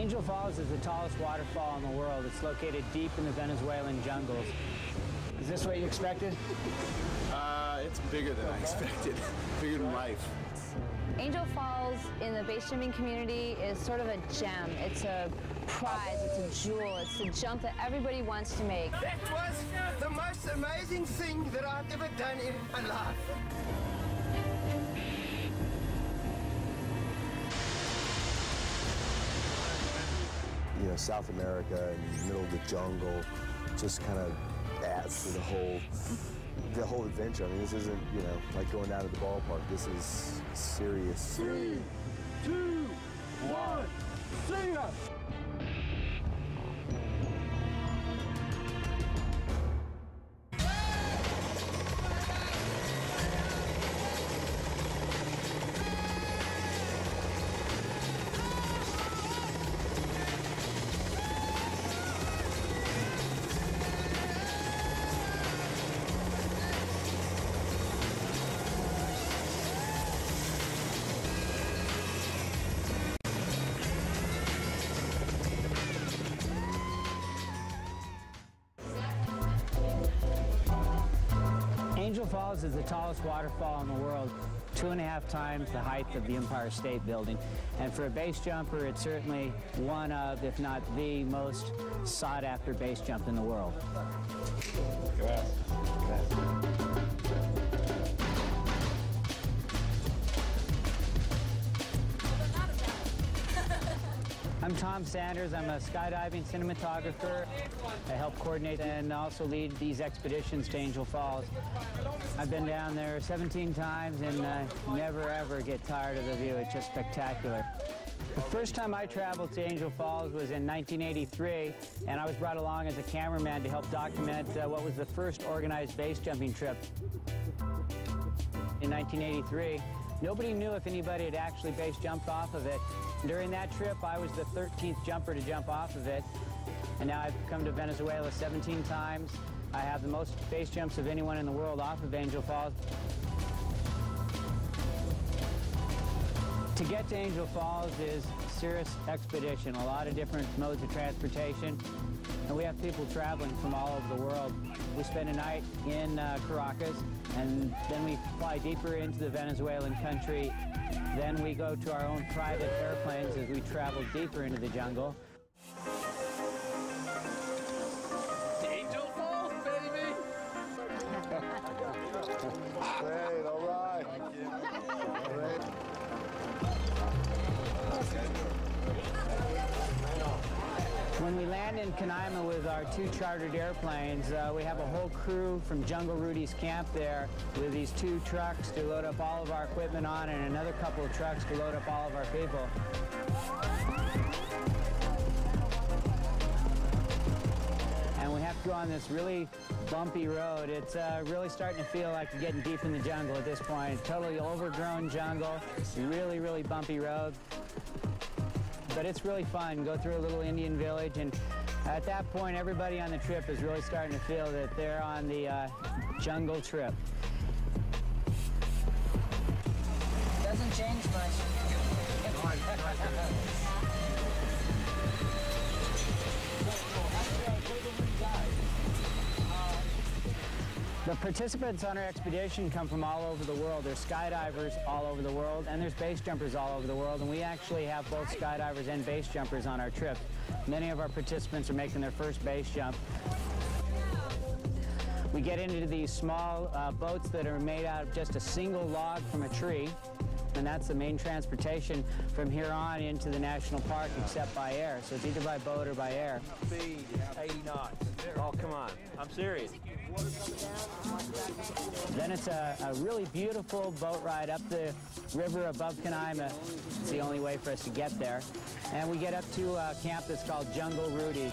Angel Falls is the tallest waterfall in the world. It's located deep in the Venezuelan jungles. Is this what you expected? It's bigger than I expected. Bigger than life. Angel Falls in the base jumping community is sort of a gem. It's a prize, it's a jewel, it's a jump that everybody wants to make. That was the most amazing thing that I've ever done in my life. You know, South America in the middle of the jungle just kind of adds to the whole adventure. I mean, this isn't, you know, like going down to the ballpark. This is serious. 3, 2, 1, see ya! Angel Falls is the tallest waterfall in the world, 2.5 times the height of the Empire State Building. And for a base jumper, it's certainly one of, if not the most sought-after base jump in the world. I'm Tom Sanders. I'm a skydiving cinematographer. I help coordinate and also lead these expeditions to Angel Falls. I've been down there 17 times and never ever get tired of the view. It's just spectacular. The first time I traveled to Angel Falls was in 1983, and I was brought along as a cameraman to help document what was the first organized base jumping trip. In 1983, nobody knew if anybody had actually base jumped off of it. During that trip, I was the 13th jumper to jump off of it, and now I've come to Venezuela 17 times. I have the most base jumps of anyone in the world off of Angel Falls. To get to Angel Falls is a serious expedition, a lot of different modes of transportation, and we have people traveling from all over the world. We spend a night in Caracas, and then we fly deeper into the Venezuelan country. Then we go to our own private airplanes as we travel deeper into the jungle. Angel Falls, baby! Great, all right. When we land in Canaima with our 2 chartered airplanes, we have a whole crew from Jungle Rudy's camp there with these 2 trucks to load up all of our equipment on and another couple of trucks to load up all of our people. And we have to go on this really bumpy road. It's really starting to feel like you're getting deep in the jungle at this point. Totally overgrown jungle, really, really bumpy road. But it's really fun. Go through a little Indian village, and at that point, everybody on the trip is really starting to feel that they're on the jungle trip. Doesn't change much. The participants on our expedition come from all over the world. There's skydivers all over the world, and there's base jumpers all over the world, and we actually have both skydivers and base jumpers on our trip. Many of our participants are making their first base jump. We get into these small boats that are made out of just a single log from a tree, and that's the main transportation from here on into the national park, except by air. So it's either by boat or by air. Speed 80 knots. Oh, come on. I'm serious. Then it's a really beautiful boat ride up the river above Canaima. It's the only way for us to get there. And we get up to a camp that's called Jungle Rudy.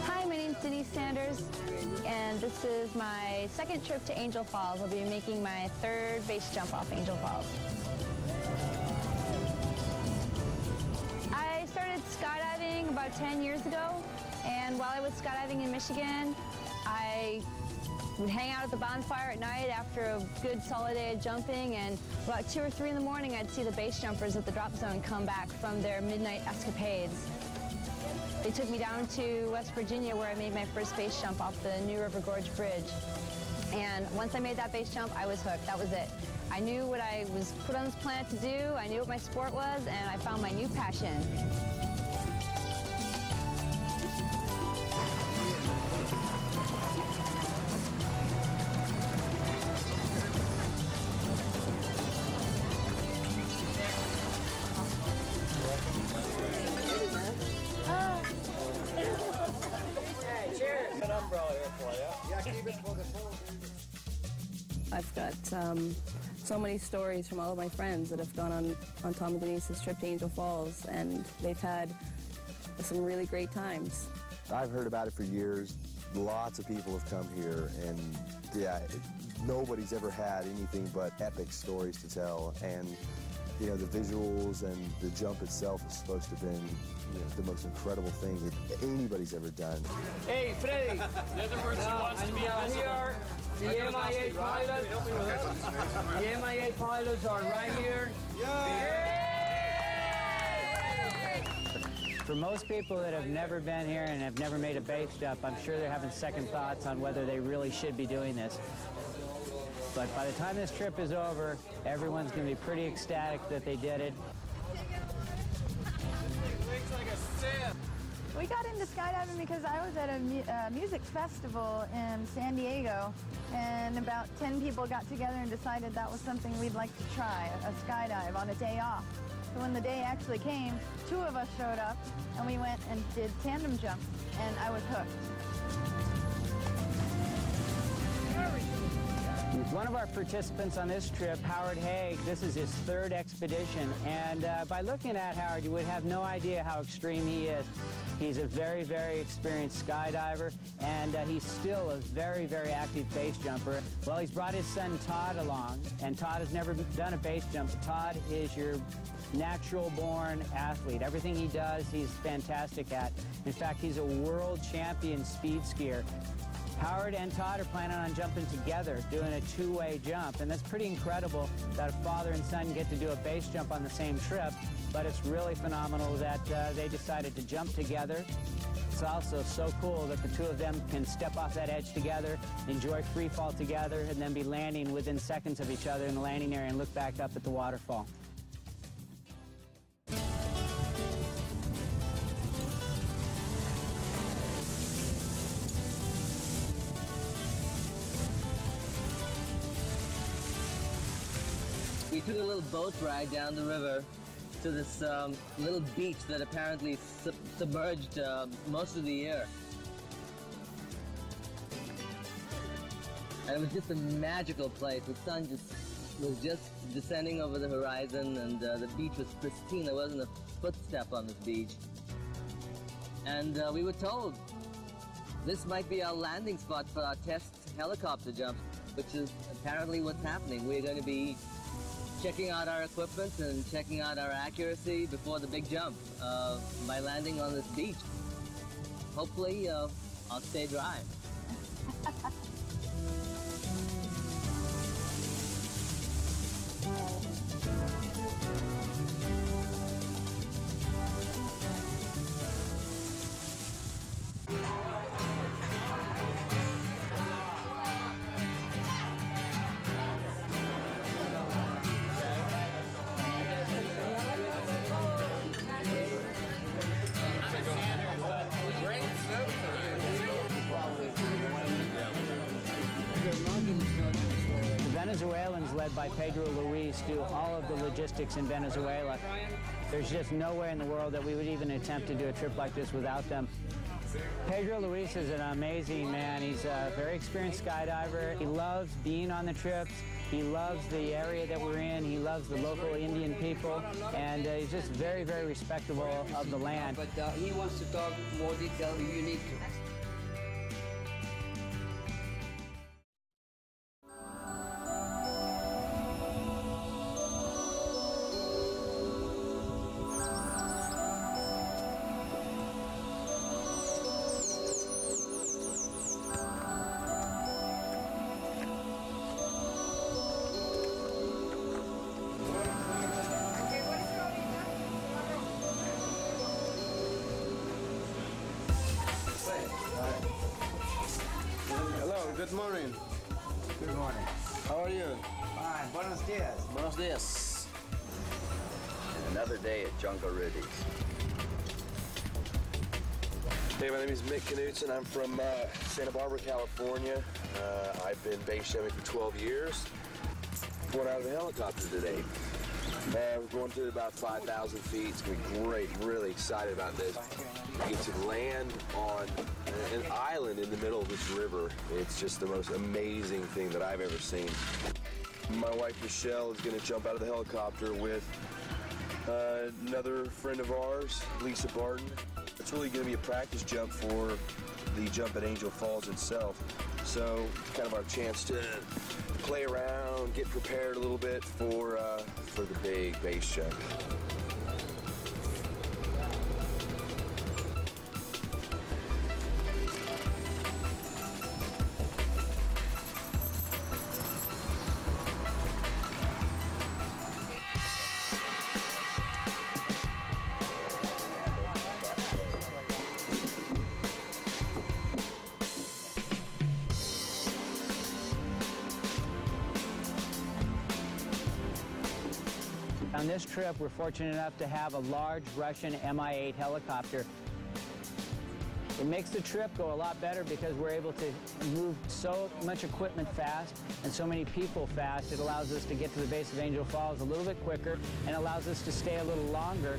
Hi, my name's Denise Sanders, and this is my 2nd trip to Angel Falls. I'll be making my 3rd base jump off Angel Falls. I started skydiving about 10 years ago, and while I was skydiving in Michigan, I We'd hang out at the bonfire at night after a good solid day of jumping, and about 2 or 3 in the morning I'd see the base jumpers at the drop zone come back from their midnight escapades. They took me down to West Virginia where I made my first base jump off the New River Gorge Bridge. And once I made that base jump, I was hooked. That was it. I knew what I was put on this planet to do, I knew what my sport was, and I found my new passion. I've got so many stories from all of my friends that have gone on Tom and Denise's trip to Angel Falls, and they've had some really great times. I've heard about it for years. Lots of people have come here, and yeah, nobody's ever had anything but epic stories to tell. And you know, the visuals and the jump itself is supposed to have been, you know, the most incredible thing that anybody's ever done. Hey, Freddie. The other person wants to be here. The MIA pilots. The MIA pilots are right here. For most people that have never been here and have never made a base jump, I'm sure they're having second thoughts on whether they really should be doing this. But by the time this trip is over, everyone's going to be pretty ecstatic that they did it. We got into skydiving because I was at a music festival in San Diego, and about 10 people got together and decided that was something we'd like to try, a skydive on a day off. So when the day actually came, 2 of us showed up, and we went and did tandem jumps, and I was hooked. One of our participants on this trip, Howard Haig, this is his 3rd expedition, and by looking at Howard, you would have no idea how extreme he is. He's a very, very experienced skydiver, and he's still a very, very active base jumper. Well, he's brought his son Todd along, and Todd has never done a base jump. Todd is your natural-born athlete. Everything he does, he's fantastic at. In fact, he's a world champion speed skier. Howard and Todd are planning on jumping together, doing a 2-way jump, and that's pretty incredible that a father and son get to do a base jump on the same trip, but it's really phenomenal that they decided to jump together. It's also so cool that the 2 of them can step off that edge together, enjoy free fall together, and then be landing within seconds of each other in the landing area and look back up at the waterfall. We took a little boat ride down the river to this little beach that apparently submerged most of the year. And it was just a magical place. The sun was just descending over the horizon, and the beach was pristine. There wasn't a footstep on this beach. And we were told this might be our landing spot for our test helicopter jump, which is apparently what's happening. We're going to be checking out our equipment and checking out our accuracy before the big jump by landing on this beach. Hopefully, I'll stay dry. Venezuelans, led by Pedro Luis, do all of the logistics in Venezuela. There's just nowhere in the world that we would even attempt to do a trip like this without them. Pedro Luis is an amazing man. He's a very experienced skydiver. He loves being on the trips. He loves the area that we're in. He loves the local Indian people, and he's just very, very respectable of the land. But he wants to talk more detail. You need to. good morning. Good morning. How are you? Fine. Buenos dias. Buenos dias. Another day at Jungle Rudy's. Hey, my name is Mick Knudsen. I'm from Santa Barbara, California. I've been base jumping for 12 years. Going out of a helicopter today. We're going to about 5,000 feet. It's going to be great. I'm really excited about this. We get to land on an island in the middle of this river. It's just the most amazing thing that I've ever seen. My wife, Michelle, is going to jump out of the helicopter with another friend of ours, Lisa Barton. It's really going to be a practice jump for the jump at Angel Falls itself. So kind of our chance to play around, get prepared a little bit for the big base jump. On this trip, we're fortunate enough to have a large Russian Mi-8 helicopter. It makes the trip go a lot better because we're able to move so much equipment fast and so many people fast. It allows us to get to the base of Angel Falls a little bit quicker and allows us to stay a little longer.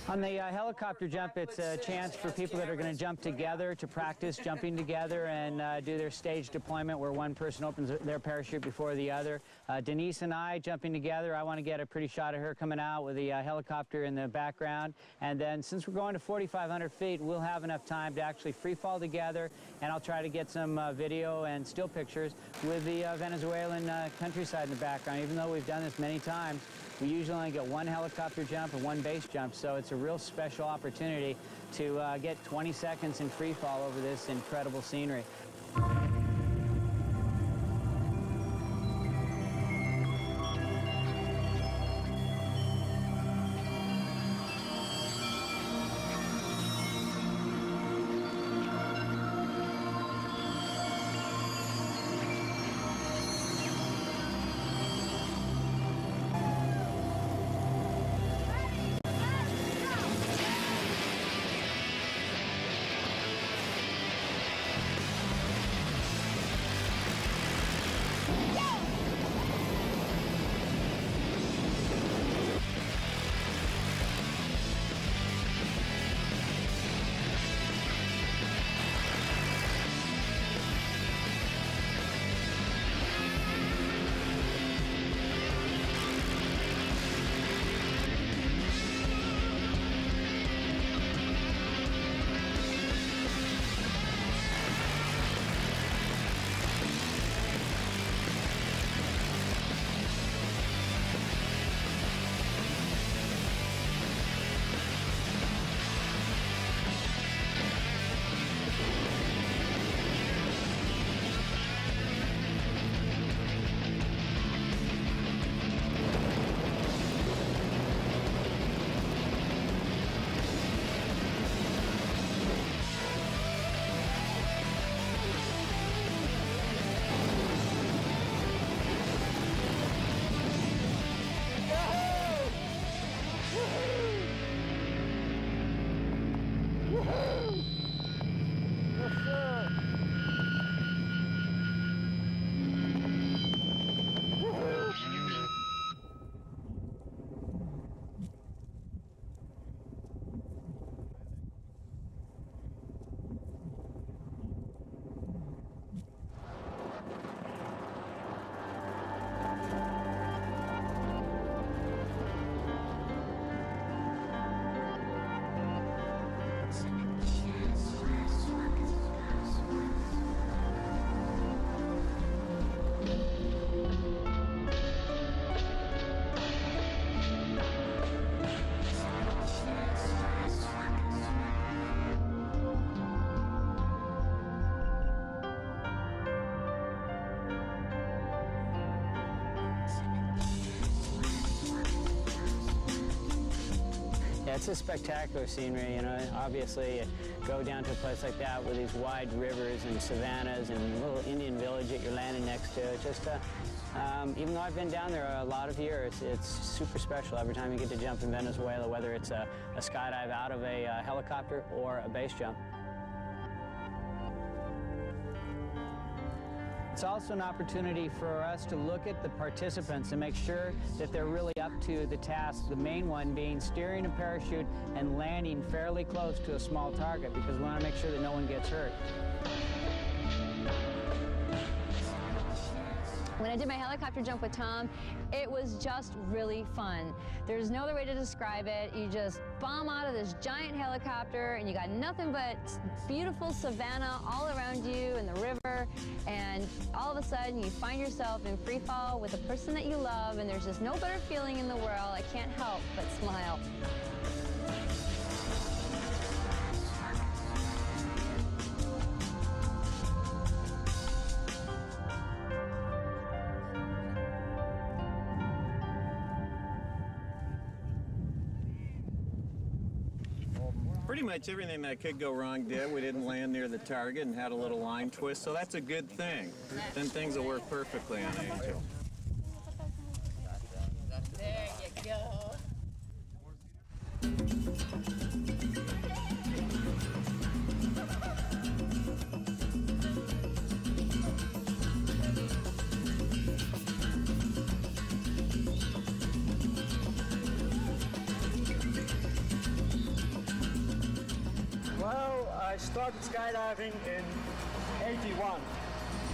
On the helicopter jump, it's a chance for people that are going to jump together to practice jumping together and do their stage deployment where one person opens their parachute before the other. Denise and I jumping together, I want to get a pretty shot of her coming out with the helicopter in the background. And then since we're going to 4,500 feet, we'll have enough time to actually free fall together, and I'll try to get some video and still pictures with the Venezuelan countryside in the background. Even though we've done this many times, we usually only get one helicopter jump and one base jump, so it's a real special opportunity to get 20 seconds in free fall over this incredible scenery. Yeah, it's a spectacular scenery, you know. Obviously, you go down to a place like that with these wide rivers and savannas and a little Indian village that you're landing next to. It's just, even though I've been down there a lot of years, it's super special every time you get to jump in Venezuela, whether it's a skydive out of a helicopter or a base jump. It's also an opportunity for us to look at the participants and make sure that they're really up to the task, the main one being steering a parachute and landing fairly close to a small target, because we want to make sure that no one gets hurt. When I did my helicopter jump with Tom, it was just really fun. There's no other way to describe it. You just bomb out of this giant helicopter and you got nothing but beautiful savanna all around you and the river, and all of a sudden you find yourself in free fall with a person that you love, and there's just no better feeling in the world. I can't help but smile. Pretty much everything that could go wrong did. We didn't land near the target and had a little line twist, so that's a good thing. Then things will work perfectly on Angel. There you go. Well, I started skydiving in '81.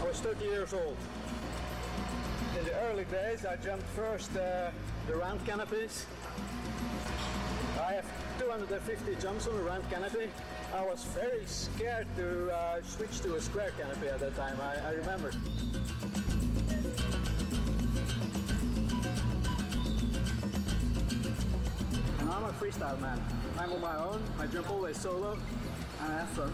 I was 30 years old. In the early days, I jumped first the round canopies. I have 250 jumps on the round canopy. I was very scared to switch to a square canopy at that time, I remember. And I'm a freestyle man. I'm on my own, I jump always solo, and I have fun.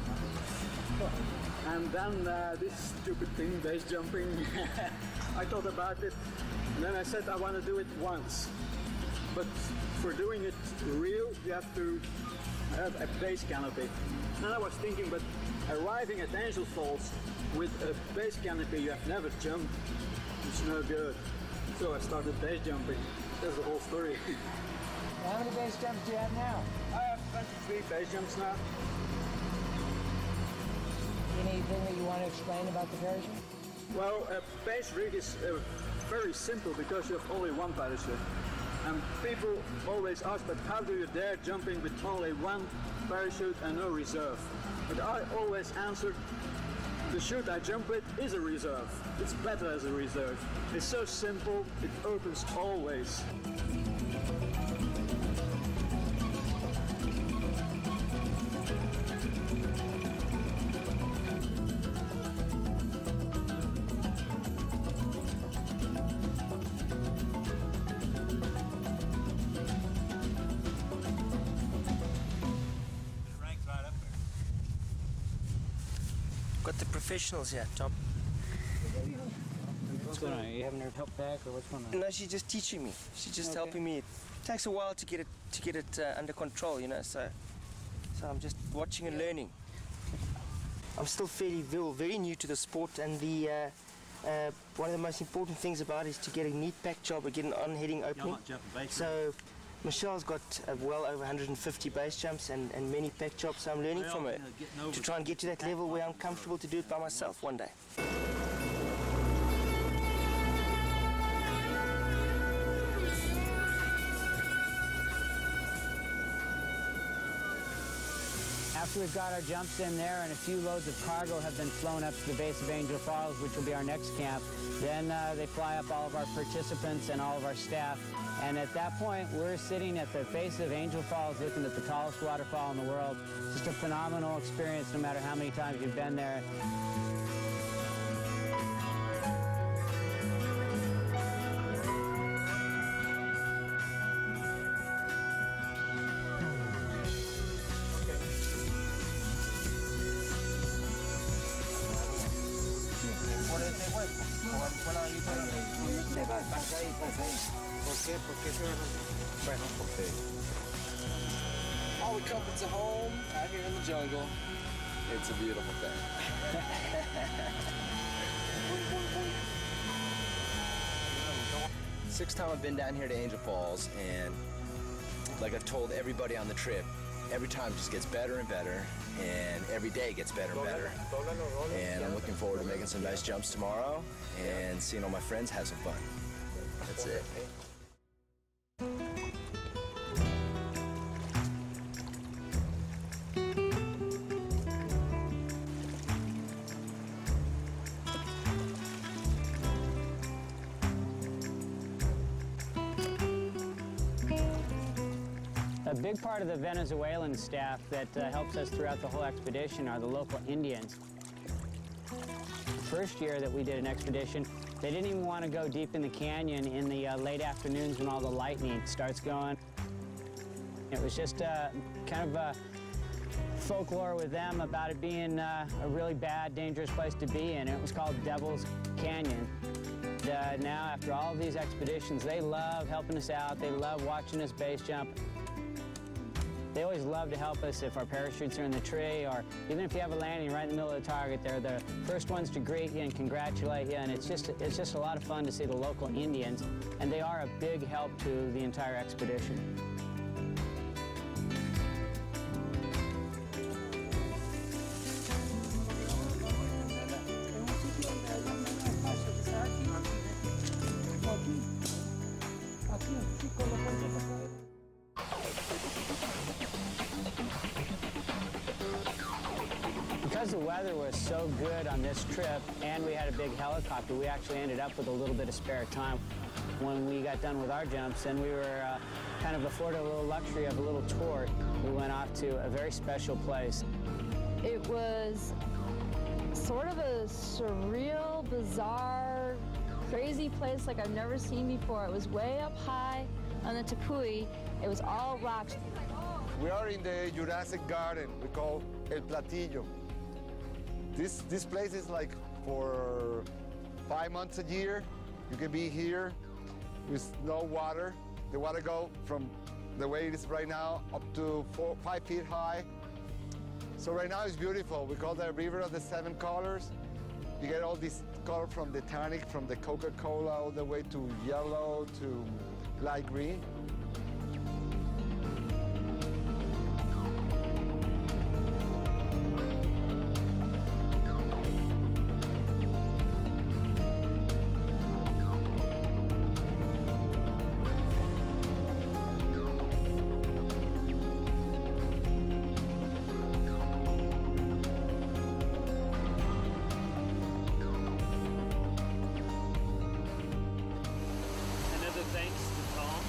And then this stupid thing, base jumping, I thought about it, and then I said I want to do it once. But for doing it real, you have to have a base canopy. And I was thinking, but arriving at Angel Falls with a base canopy you have never jumped, it's no good. So I started base jumping. That's the whole story. How many base jumps do you have now? I have 23 base jumps now. Anything that you want to explain about the parachute? Well, a base rig is very simple because you have only one parachute. And people always ask, but how do you dare jumping with only one parachute and no reserve? But I always answer, the chute I jump with is a reserve. It's better as a reserve. It's so simple, it opens always. Got the professionals here, Tom. What's going on? You having her help back, or what's going on? No, she's just teaching me. She's just helping me. It takes a while to get it under control, you know. So I'm just watching and learning. I'm still very new to the sport, and the one of the most important things about it is to get a neat back job or get an on-heading opening. So Michelle's got well over 150 base jumps and many back jumps, so I'm learning from her to try and get to that level where I'm comfortable to do it by myself one day. After we've got our jumps in there and a few loads of cargo have been flown up to the base of Angel Falls, which will be our next camp, then they fly up all of our participants and all of our staff. And at that point, we're sitting at the base of Angel Falls looking at the tallest waterfall in the world. Just a phenomenal experience no matter how many times you've been there. ¿Por qué? ¿Por qué se van a...? Bueno, porque the comforts of home out here in the jungle. It's a beautiful thing. 6th time I've been down here to Angel Falls, and like I've told everybody on the trip, every time just gets better and better, and every day gets better and better. And I'm looking forward to making some nice jumps tomorrow and seeing all my friends have some fun. That's it. A big part of the Venezuelan staff that helps us throughout the whole expedition are the local Indians. The first year that we did an expedition, they didn't even want to go deep in the canyon in the late afternoons when all the lightning starts going. It was just kind of folklore with them about it being a really bad, dangerous place to be in. It was called Devil's Canyon. Now, after all of these expeditions, they love helping us out. They love watching us base jump. They always love to help us if our parachutes are in the tree, or even if you have a landing right in the middle of the target. They're the first ones to greet you and congratulate you, and it's just a lot of fun to see the local Indians, and they are a big help to the entire expedition. Because the weather was so good on this trip and we had a big helicopter, we actually ended up with a little bit of spare time. When we got done with our jumps and we were kind of afforded a little luxury of a little tour, we went off to a very special place. It was sort of a surreal, bizarre, crazy place like I've never seen before. It was way up high on the Tepui. It was all rocks. We are in the Jurassic Garden. We call El Platillo. This place is like for 5 months a year. You can be here with no water. The water goes from the way it is right now up to 5 feet high. So right now it's beautiful. We call that River of the Seven Colors. You get all this color from the tonic, from the Coca-Cola, all the way to yellow to light green. Thanks to Tom.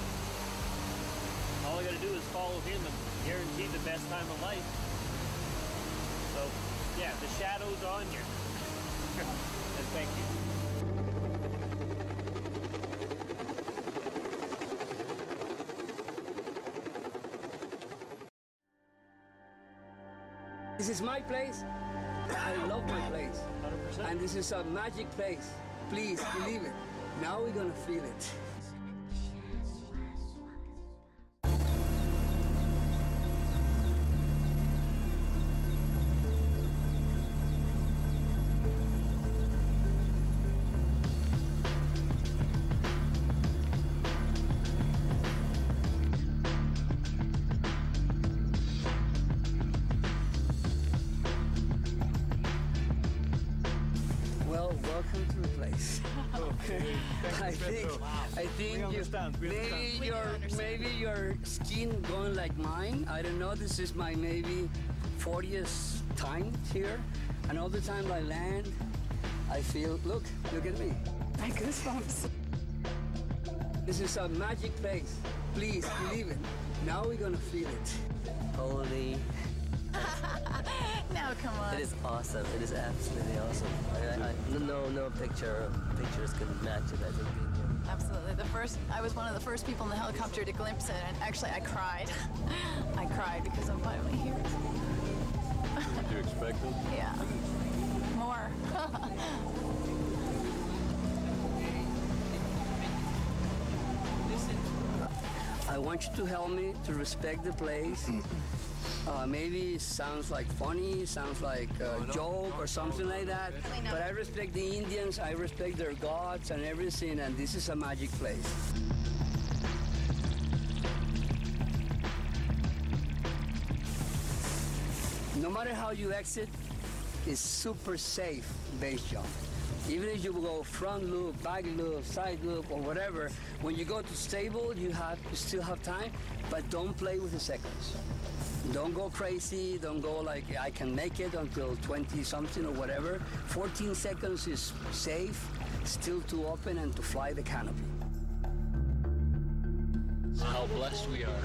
All I got to do is follow him and guarantee the best time of life. So, yeah, the shadow's on you. And thank you. This is my place. I love my place. 100%. And this is a magic place. Please believe it. Now we're gonna feel it. Welcome to the place. Okay. I think maybe your skin going like mine. I don't know. This is my maybe 40th time here, and all the time I land, I feel. Look at me. My goosebumps. This is a magic place. Please believe it. Now we're gonna feel it. Holy. Now come on. It is awesome. It is absolutely awesome. No pictures can match it, I think. Absolutely. I was one of the first people in the helicopter to glimpse it, and actually I cried. I cried because I'm finally here. Did you expect it? Yeah. More. I want you to help me to respect the place Maybe it sounds like funny, sounds like a joke or something like that. But I respect the Indians, I respect their gods and everything, and this is a magic place. No matter how you exit, it's super safe base jump. Even if you go front loop, back loop, side loop, or whatever, when you go to stable, you still have time, but don't play with the seconds. Don't go crazy, don't go like, I can make it until 20-something or whatever. 14 seconds is safe, still to open and to fly the canopy. How blessed we are.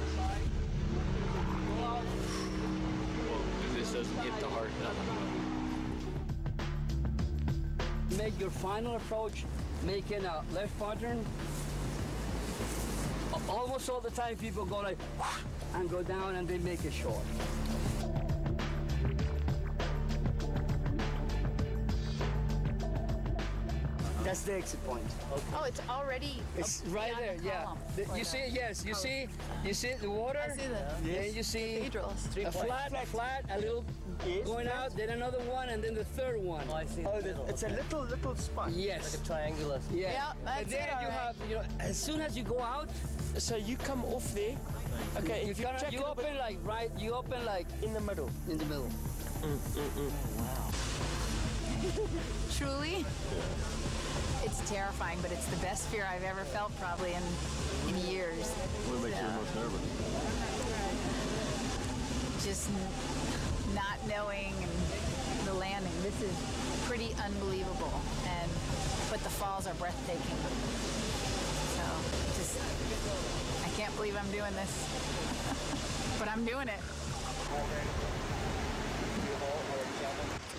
If this doesn't hit the heart, Make your final approach, making a left pattern. Almost all the time people go like, and go down and they make it short. That's the exit point. Oh, it's already. It's right there. Yeah. You see? Yes. You see? You see the water? I see that. Then you see cathedrals. a flat, a little going out, then another one, and then the third one. Oh, I see. Oh, it's a little spot. Yes. Like a triangular. Yeah. Yeah, that's and then it, you have, as soon as you go out, so you come off there. Okay. You open like right. You open like in the middle. In the middle. Wow. Truly. It's terrifying, but it's the best fear I've ever felt probably in years. What makes you the most nervous? Just not knowing the landing. This is pretty unbelievable, but the falls are breathtaking. So I can't believe I'm doing this, but I'm doing it.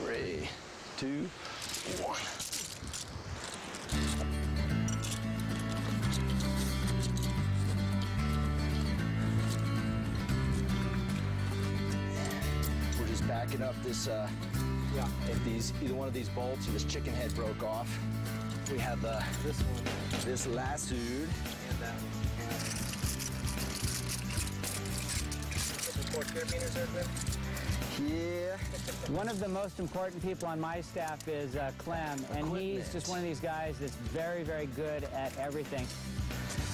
3, 2, 1. We're just backing up this, if either one of these bolts or this chicken head broke off, we have this lassooed. And that one. Yeah. One of the most important people on my staff is Clem, and he's just one of these guys that's very, very good at everything.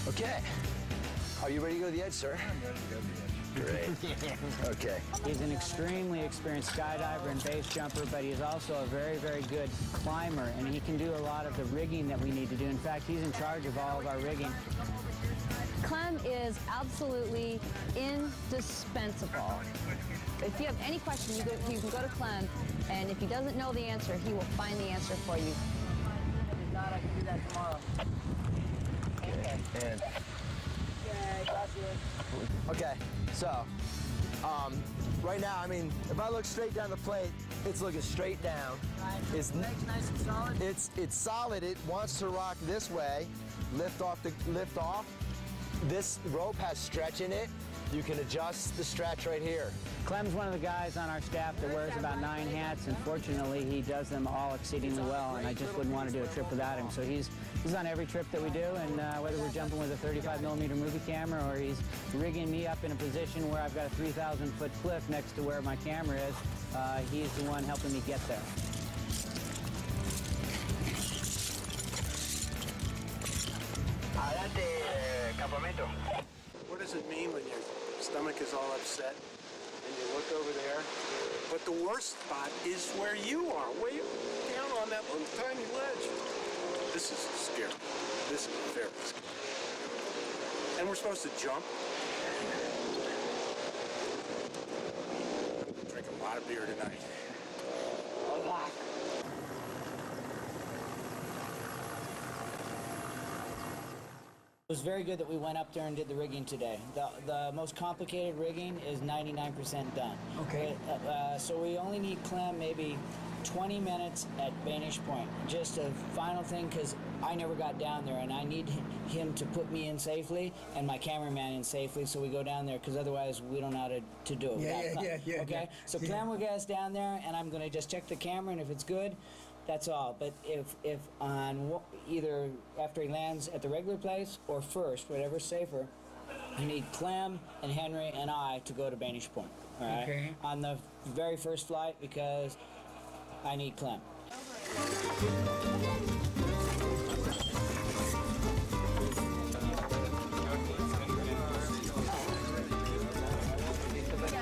Okay. Are you ready to go to the edge, sir? I'm ready to go to the edge. Great. Okay. He's an extremely experienced skydiver and base jumper, but he's also a very, very good climber, and he can do a lot of the rigging that we need to do. In fact, he's in charge of all of our rigging. Clem is absolutely indispensable. If you have any question, you can go to Clem, and if he doesn't know the answer, he will find the answer for you. If not, I can do that tomorrow. Okay. And Okay, so right now, I mean, if I look straight down the plate, it's looking straight down. Right. It's leg's nice and solid. It's solid. It wants to rock this way. Lift off. This rope has stretch in it. You can adjust the stretch right here. Clem's one of the guys on our staff that wears about 9 hats, and fortunately he does them all exceedingly well, and I just wouldn't want to do a trip without him. So he's on every trip that we do, and whether we're jumping with a 35mm movie camera or he's rigging me up in a position where I've got a 3,000-foot cliff next to where my camera is, he's the one helping me get there. Adelante, campamento. What does it mean when your stomach is all upset and you look over there? But the worst spot is where you are, way down on that little tiny ledge. This is scary. This is very scary. And we're supposed to jump. Drink a lot of beer tonight. A lot. It was very good that we went up there and did the rigging today. The most complicated rigging is 99% done. Okay. So we only need Clem maybe 20 minutes at Banish Point. Just a final thing, because I never got down there, and I need him to put me in safely and my cameraman in safely, so we go down there, because otherwise we don't know how to do it. Yeah. Okay? So Clem will get us down there, and I'm going to just check the camera, and if it's good, that's all. But if on either after he lands at the regular place or first, whatever's safer, you need Clem and Henry and I to go to Banish Point. All right? Okay. On the very first flight because I need Clem.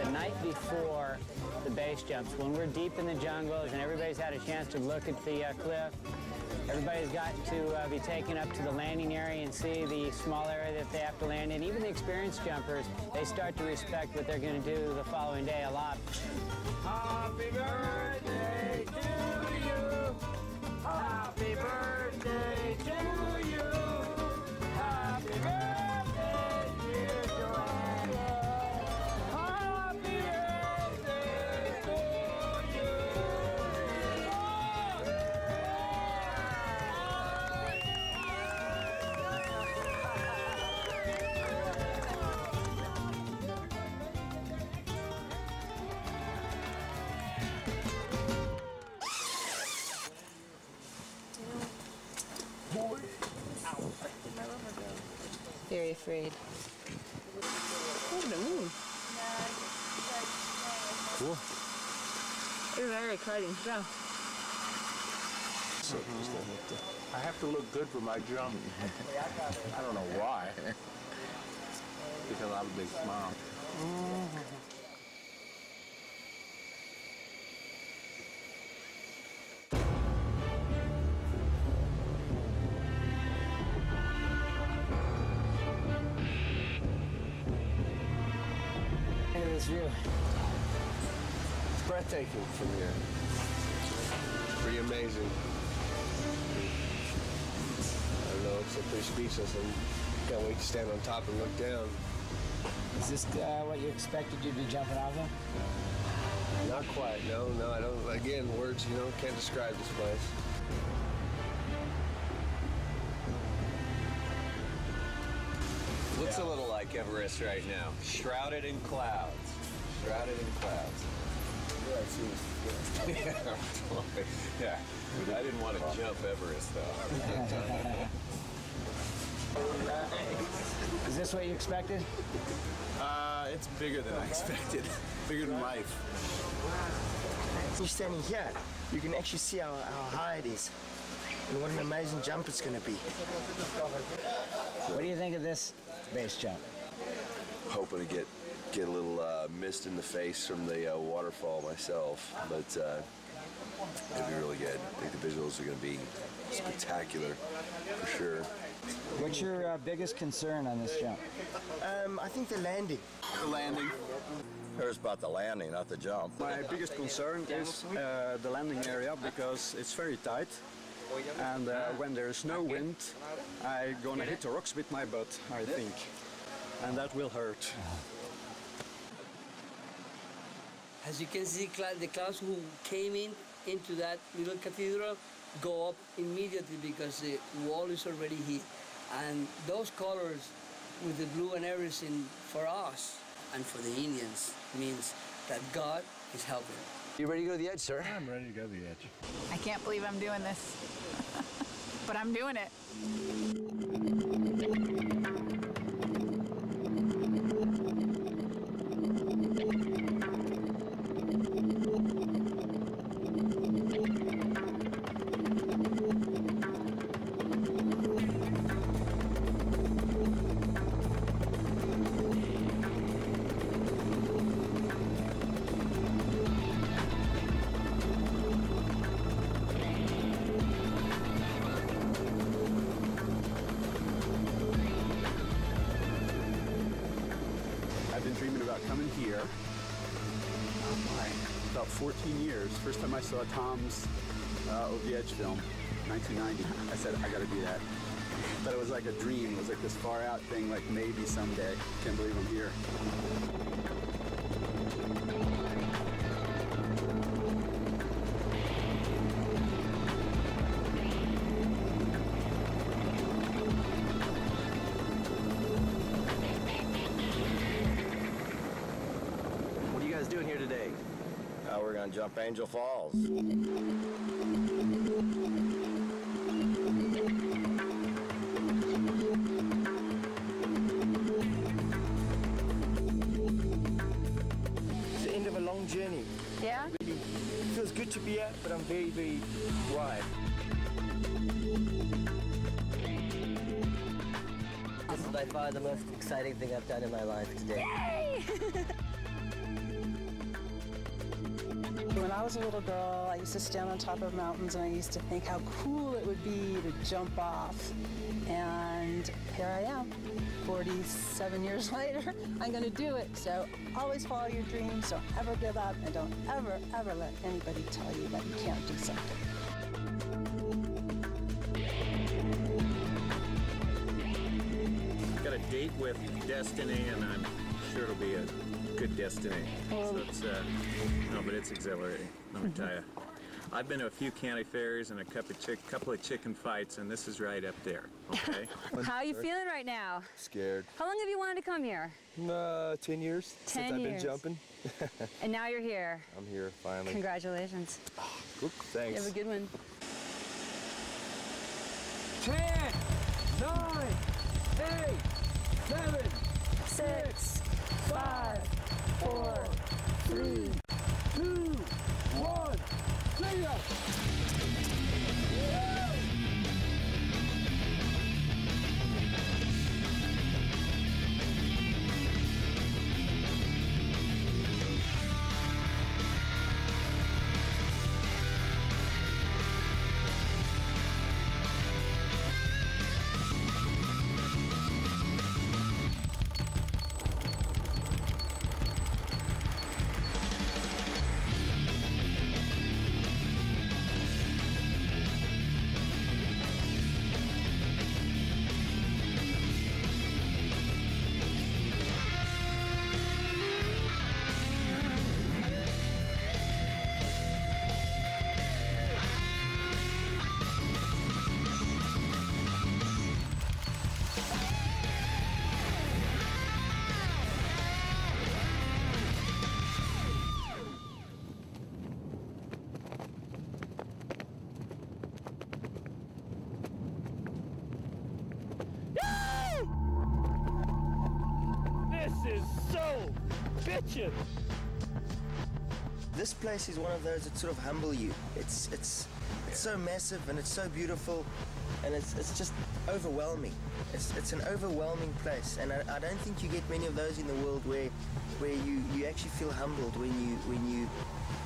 The night before the base jumps, when we're deep in the jungles and everybody's had a chance to look at the cliff, everybody's got to be taken up to the landing area and see the small area that they have to land in. Even the experienced jumpers, they start to respect what they're going to do the following day a lot. Happy birthday to you. Happy birthday to you. Happy birthday, dear Joanna. Happy birthday to you. Very afraid. Look at the moon. Cool. It's very exciting stuff. I have to look good for my jump. I don't know why. Because I have a big smile. Look at this view. It's breathtaking from here. Pretty amazing. I don't know, it's pretty speechless and can't wait to stand on top and look down. Is this what you expected you'd be jumping off of? Not quite, no, I don't. Again, words, can't describe this place. Looks a little like Everest right now. Shrouded in clouds. Shrouded in clouds. Yeah, I didn't want to jump Everest though. Is this what you expected? It's bigger than I expected. Bigger than life. You're standing here, you can actually see how high it is and what an amazing jump it's going to be. What do you think of this base jump? Hoping to get a little mist in the face from the waterfall myself, but it'll be really good. I think the visuals are going to be spectacular for sure. What's your biggest concern on this jump? I think the landing. The landing. Here's about the landing, not the jump. My biggest concern is the landing area because it's very tight. And when there's no wind, I'm gonna hit the rocks with my butt, I think. And that will hurt. As you can see, the clouds who came into that little cathedral go up immediately because the wall is already hit. And those colors with the blue and everything for us and for the Indians means that God is helping. You ready to go to the edge, sir? I'm ready to go to the edge. I can't believe I'm doing this, but I'm doing it. I've been dreaming about coming here. About 14 years. First time I saw Tom's Over the Edge film, 1990. I said, I gotta do that. But it was like a dream. It was like this far out thing, like maybe someday. Can't believe I'm here. What are you guys doing here today? We're gonna jump Angel Falls. The but I'm very, very wide. This is by far the most exciting thing I've done in my life today. Yay! When I was a little girl, I used to stand on top of mountains and I used to think how cool it would be to jump off. And here I am, 47 years later, I'm gonna do it. So always follow your dreams, don't ever give up, and don't ever, ever let anybody tell you that you can't do something. Got a date with destiny, and I'm sure it'll be a good destiny. So it's, no, but it's exhilarating, let me tell you. I've been to a few county fairs and a couple of chicken fights, and this is right up there, okay? How are you feeling right now? Scared. How long have you wanted to come here? 10 years 10 since I've years. been jumping. And now you're here. I'm here, finally. Congratulations. Good, thanks. You have a good one. 10, 9, 8, 7, 6, 5, 4, 3, 2, 1. See ya! This is so bitchin'. This place is one of those that sort of humble you. It's so massive and it's so beautiful, and it's just overwhelming. It's an overwhelming place, and I don't think you get many of those in the world where you actually feel humbled when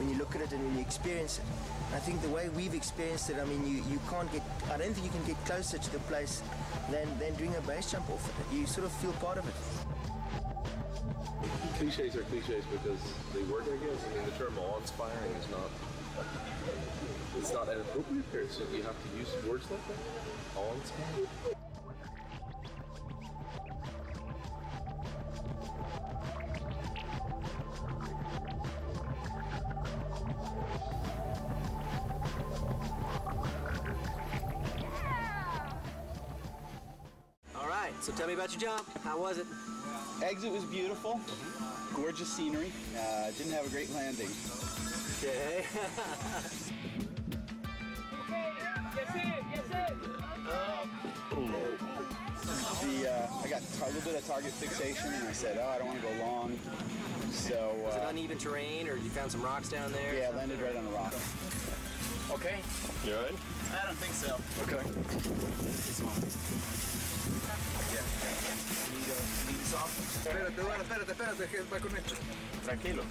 you look at it and when you experience it. I think the way we've experienced it, I mean, you can't get. I don't think you can get closer to the place than doing a base jump off it. You sort of feel part of it. Cliches are cliches because they work, I guess. I mean, the term awe-inspiring is not. It's not an appropriate here, so you have to use words like that. Awe-inspiring. All right, so tell me about your jump. How was it? Exit was beautiful. Gorgeous scenery. Didn't have a great landing. Okay. I got a little bit of target fixation, and I said, oh, I don't want to go long. So. Was it uneven terrain, or you found some rocks down there? Yeah, I landed right on a rock. Okay. You all right? I don't think so. Okay. Espérate, que va con esto. Tranquilo.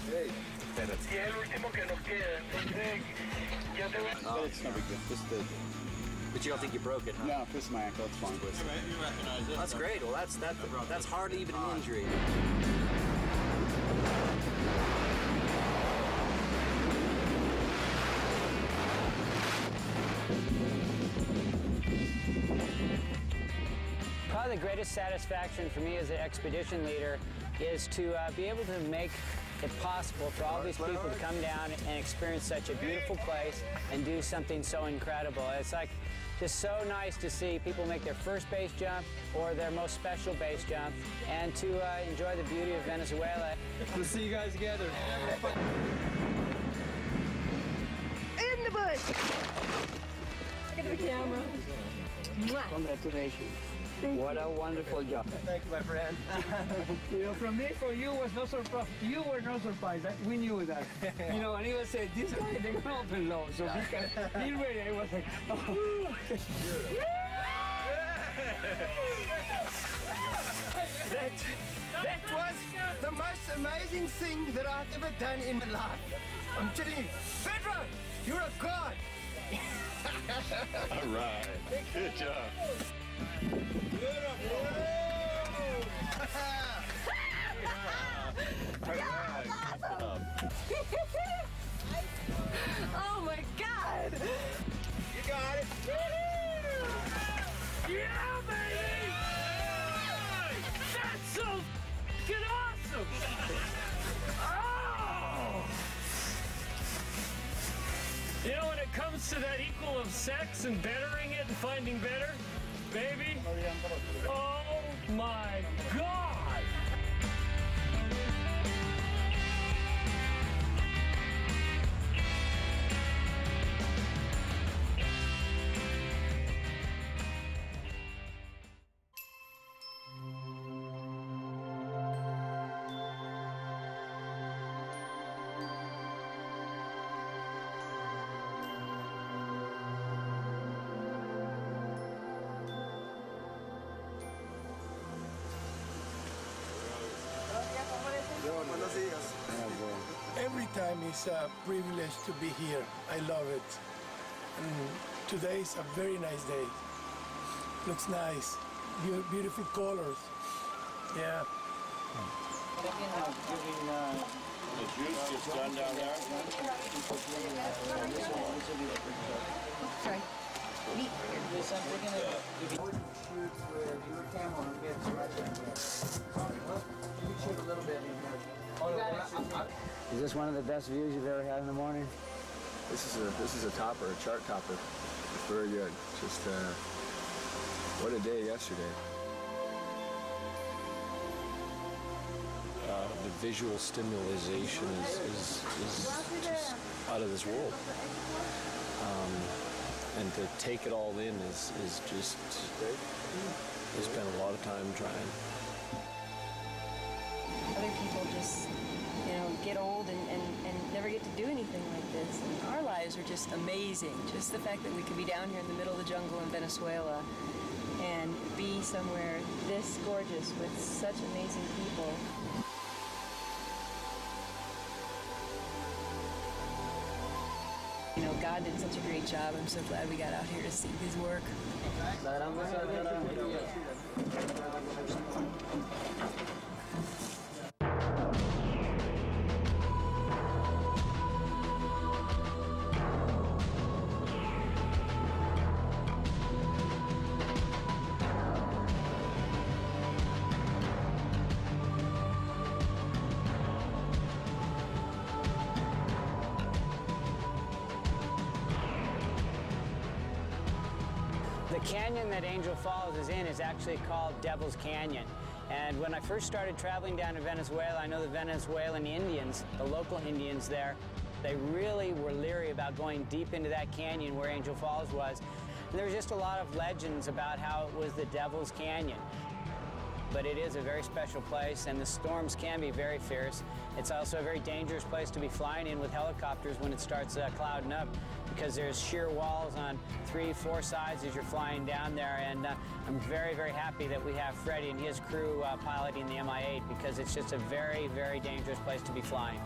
Hey. Espérate. Y es el último que nos queda. But it's no big deal. Just the. But you don't think you broke it, huh? No, this is my ankle. It's fine. You recognize it. That's great. Well, that's hardly even an injury. Probably the greatest satisfaction for me as an expedition leader is to be able to make it possible for all these people to come down and experience such a beautiful place and do something so incredible. It's like just so nice to see people make their first base jump or their most special base jump, and to enjoy the beauty of Venezuela. We'll see you guys together. In the bush! Look at the camera. Congratulations. What a wonderful job. Thank you, my friend. You know, from you was no surprise. You were no surprise. We knew that. You know, and he was saying, this guy, they can open low. So he ready. I was like, oh. That was the most amazing thing that I've ever done in my life. I'm telling you, Pedro, you're a god. All right. Good job. Beautiful. Oh my God! You got it. Yeah, baby! That's so f***ing awesome! Oh! You know, when it comes to that equal of sex and bettering it and finding better, baby, oh my God! Every time is a privilege to be here. I love it. And today is a very nice day. Looks nice. Beautiful colors. Yeah. The juice is done down there. Sorry. Is this one of the best views you've ever had in the morning? This is a topper, a chart topper. It's very good. Just what a day yesterday. The visual stimulation is just out of this world. And to take it all in is just, we spent a lot of time trying. Other people just, you know, get old and never get to do anything like this. And our lives are just amazing. Just the fact that we could be down here in the middle of the jungle in Venezuela and be somewhere this gorgeous with such amazing people. You know, God did such a great job. I'm so glad we got out here to see his work. The canyon that Angel Falls is in is actually called Devil's Canyon. And when I first started traveling down to Venezuela, I know the Venezuelan Indians, the local Indians there, they really were leery about going deep into that canyon where Angel Falls was. And there was just a lot of legends about how it was the Devil's Canyon. But it is a very special place, and the storms can be very fierce. It's also a very dangerous place to be flying in with helicopters when it starts clouding up, because there's sheer walls on 3-4 sides as you're flying down there. And I'm very, very happy that we have Freddie and his crew piloting the Mi-8, because it's just a very, very dangerous place to be flying.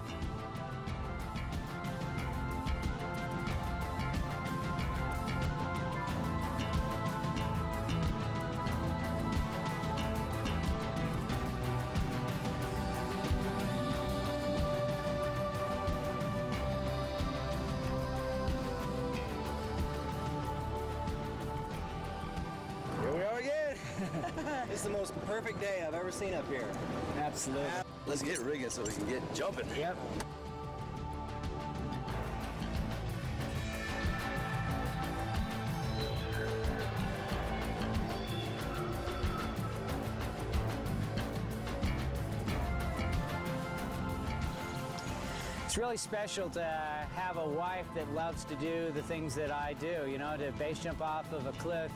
It's the most perfect day I've ever seen up here. Absolutely. Let's get rigging so we can get jumping. Yep. It's really special to have a wife that loves to do the things that I do, you know, to base jump off of a cliff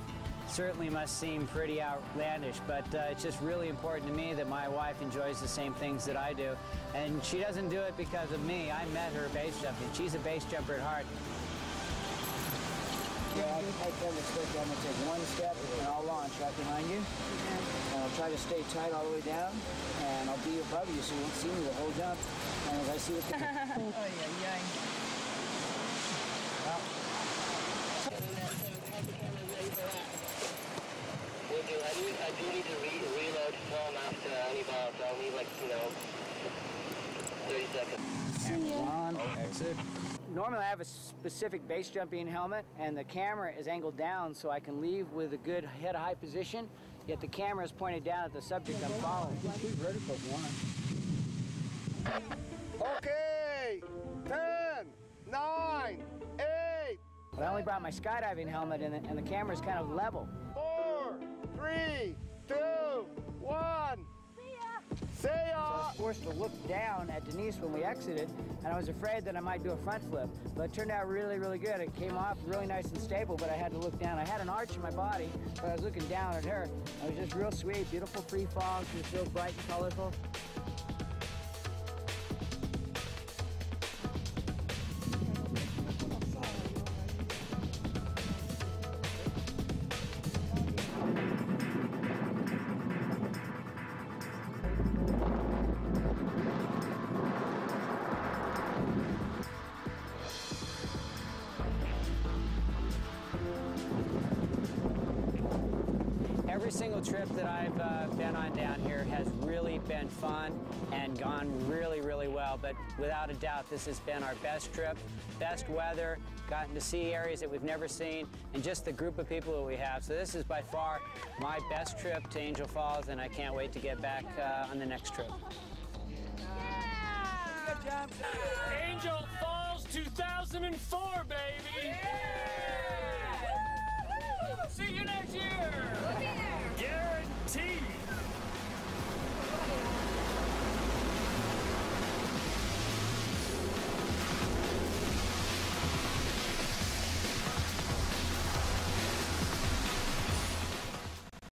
certainly must seem pretty outlandish, but it's just really important to me that my wife enjoys the same things that I do. And she doesn't do it because of me. I met her base jumping. She's a base jumper at heart. Yeah, I tell the stick, I'm going to take one step and I'll launch right behind you. And I'll try to stay tight all the way down. And I'll be above you so you won't see me the whole jump. And as I see what's coming. Oh, yeah, yeah. I do need to reload film after any ball, so I'll need 30 seconds. Camera on, exit. Normally I have a specific base jumping helmet and the camera is angled down so I can leave with a good head high position, yet the camera is pointed down at the subject I'm following. Just keep vertical if you want. Okay, 10, 9, 8. But I only brought my skydiving helmet and the camera is kind of level. 4, 3, 2, 1. See ya! So I was forced to look down at Denise when we exited, and I was afraid that I might do a front flip. But it turned out really, really good. It came off really nice and stable, but I had to look down. I had an arch in my body, but I was looking down at her. It was just real sweet, beautiful free fall. She was so bright and colorful. Every single trip that I've been on down here has really been fun and gone really, really well. But without a doubt, this has been our best trip, best weather, gotten to see areas that we've never seen, and just the group of people that we have. So this is by far my best trip to Angel Falls, and I can't wait to get back on the next trip. Angel Falls 2004, baby! Yeah! See you next year!